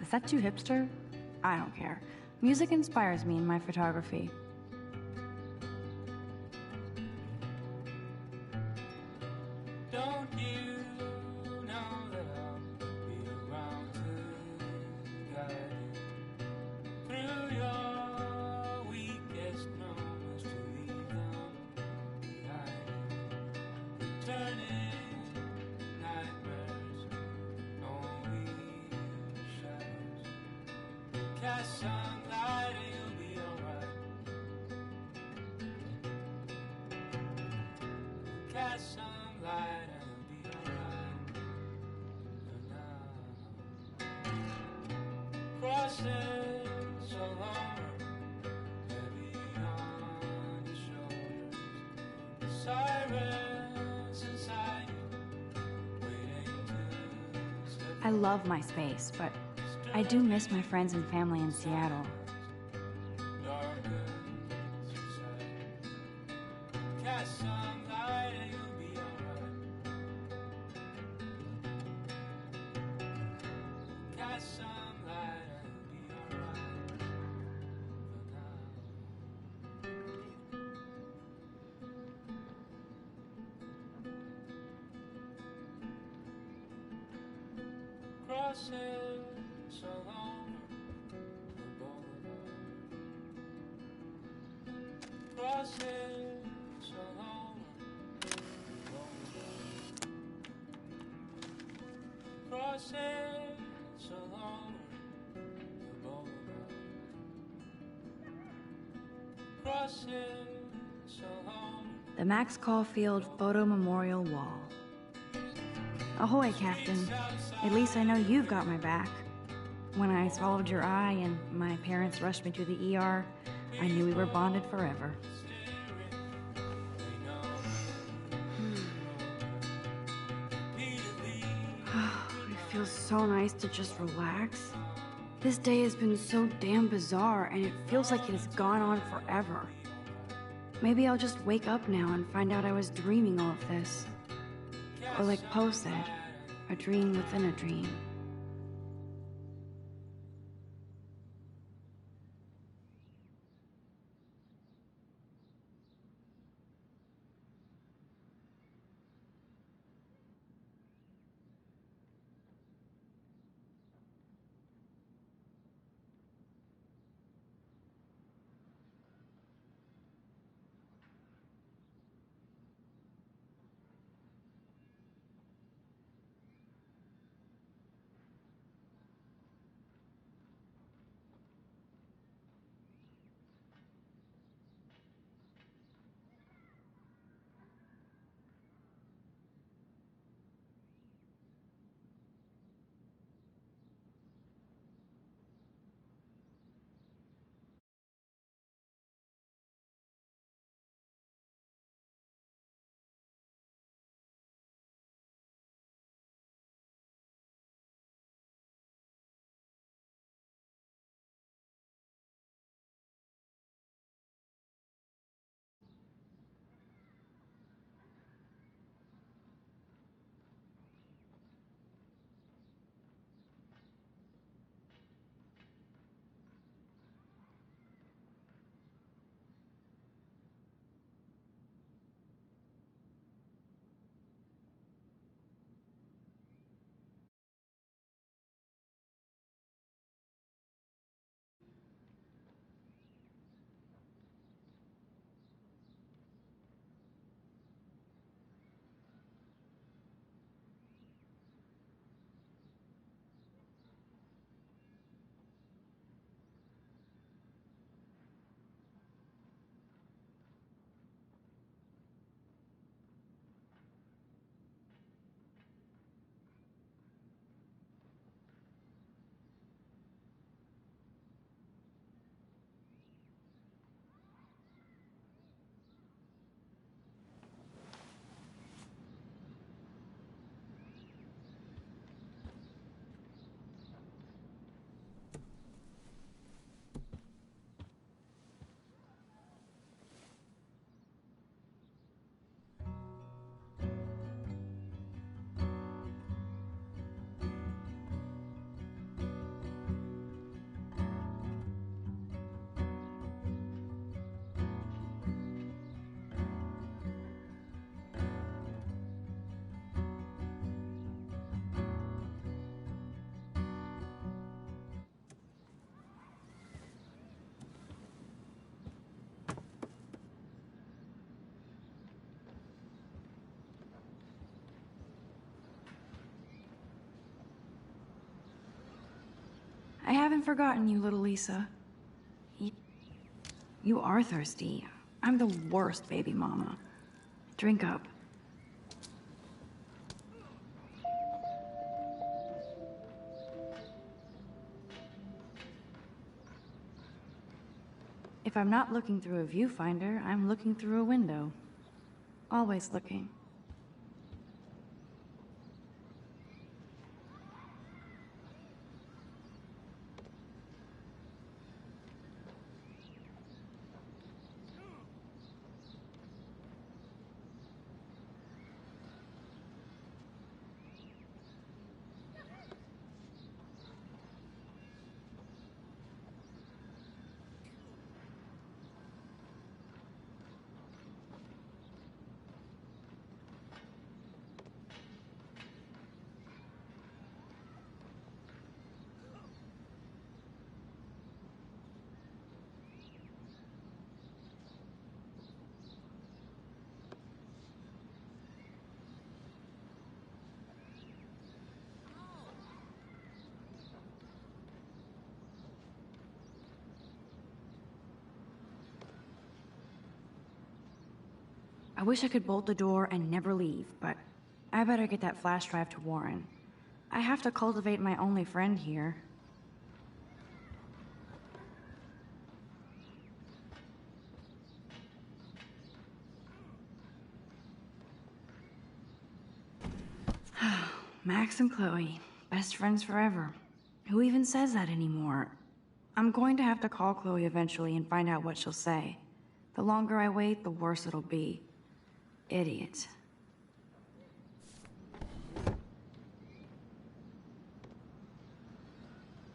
Is that too hipster? I don't care. Music inspires me in my photography. Don't you know that I'll be around to guide you through your weakest moments to leave them behind you, returning nightmares, only shadows. Cast some light and you'll be alright. Cast some light. Crosses along, heavy on your shoulders. Sirens inside you, waiting to step. I love my space, but I do miss my friends and family in Seattle. Cast some light and you'll be alright. Cast some light. Crosses along the boulevard. Crosses along the boulevard. Crosses along the boulevard. Crosses along. The Max Caulfield Photo Memorial Wall. Ahoy, Captain. At least I know you've got my back. When I swallowed your eye and my parents rushed me to the ER, I knew we were bonded forever. It feels so nice to just relax. This day has been so damn bizarre, and it feels like it has gone on forever. Maybe I'll just wake up now and find out I was dreaming all of this. Or like Poe said, a dream within a dream. I haven't forgotten you, little Lisa. You are thirsty. I'm the worst baby mama. Drink up. If I'm not looking through a viewfinder, I'm looking through a window. Always looking. I wish I could bolt the door and never leave, but I better get that flash drive to Warren. I have to cultivate my only friend here. Max and Chloe, best friends forever. Who even says that anymore? I'm going to have to call Chloe eventually and find out what she'll say. The longer I wait, the worse it'll be. Idiot.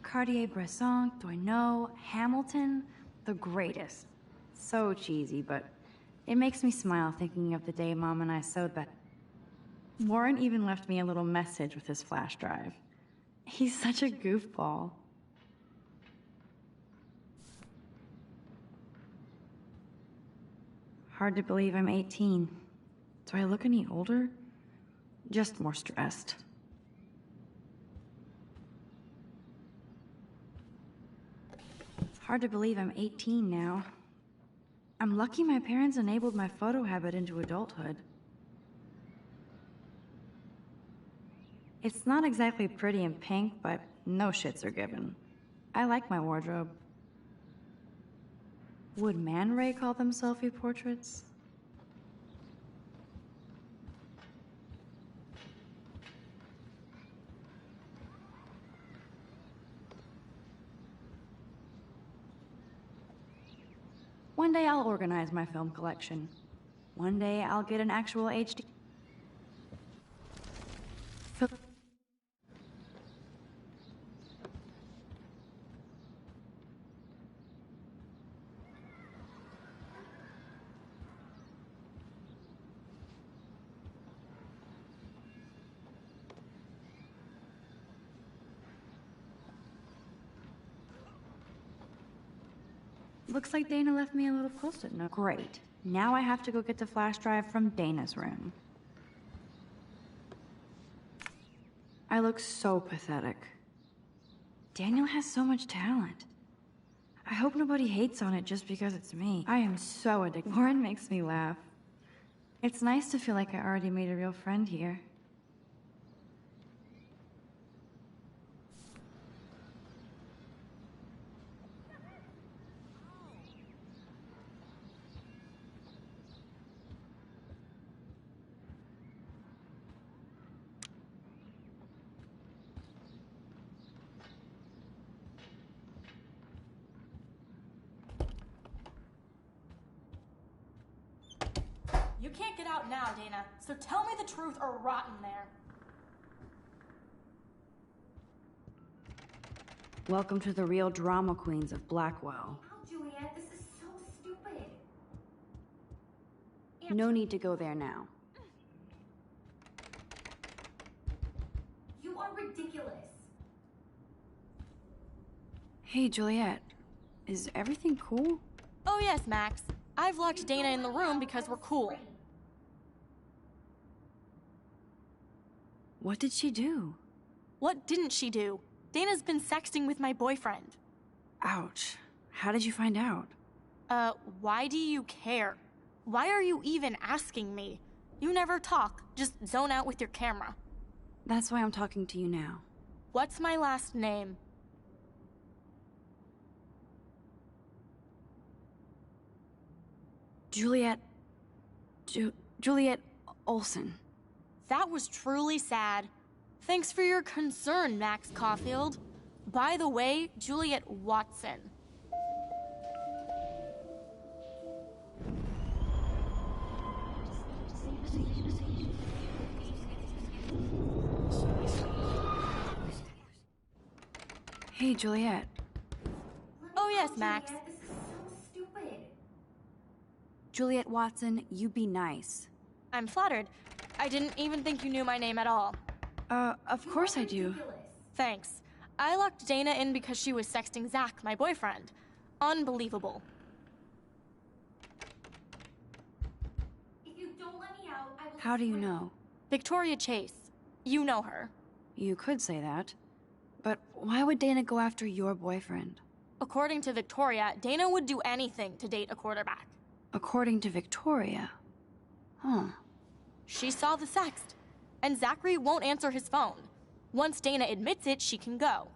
Cartier-Bresson, Doisneau, Hamilton, the greatest. So cheesy, but it makes me smile thinking of the day Mom and I sewed that. Warren even left me a little message with his flash drive. He's such a goofball. Hard to believe I'm 18. Do I look any older? Just more stressed. Hard to believe I'm 18 now. I'm lucky my parents enabled my photo habit into adulthood. It's not exactly pretty and pink, but no shits are given. I like my wardrobe. Would Man Ray call them selfie portraits? One day I'll organize my film collection. One day I'll get an actual HD. Looks like Dana left me a little post-it note. Great. Now I have to go get the flash drive from Dana's room. I look so pathetic. Daniel has so much talent. I hope nobody hates on it just because it's me. I am so addicted. Warren makes me laugh. It's nice to feel like I already made a real friend here. You can't get out now, Dana, so tell me the truth or rot in there. Welcome to the real drama queens of Blackwell. Oh, Juliet, this is so stupid. No need to go there now. You are ridiculous. Hey, Juliet. Is everything cool? Oh yes, Max. I've locked Dana in the room because we're cool. What did she do? What didn't she do? Dana's been sexting with my boyfriend. Ouch. How did you find out? Why do you care? Why are you even asking me? You never talk, just zone out with your camera. That's why I'm talking to you now. What's my last name? Juliet Olsen. That was truly sad. Thanks for your concern, Max Caulfield. By the way, Juliet Watson. Hey, Juliet. Oh yes, Max. This is so stupid. Juliet Watson, you be nice. I'm flattered. I didn't even think you knew my name at all. Of course I do. Thanks. I locked Dana in because she was sexting Zach, my boyfriend. Unbelievable. If you don't let me out, I will. How do you know? Victoria Chase. You know her. You could say that. But why would Dana go after your boyfriend? According to Victoria, Dana would do anything to date a quarterback. According to Victoria? Huh. She saw the sext, and Zachary won't answer his phone. Once Dana admits it, she can go.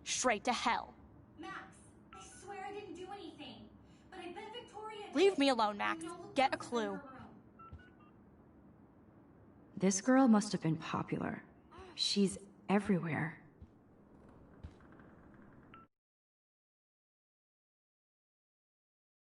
Straight to hell. Max, I swear I didn't do anything. But I bet Victoria did. Leave me alone, Max. Get a clue. This girl must have been popular. She's everywhere.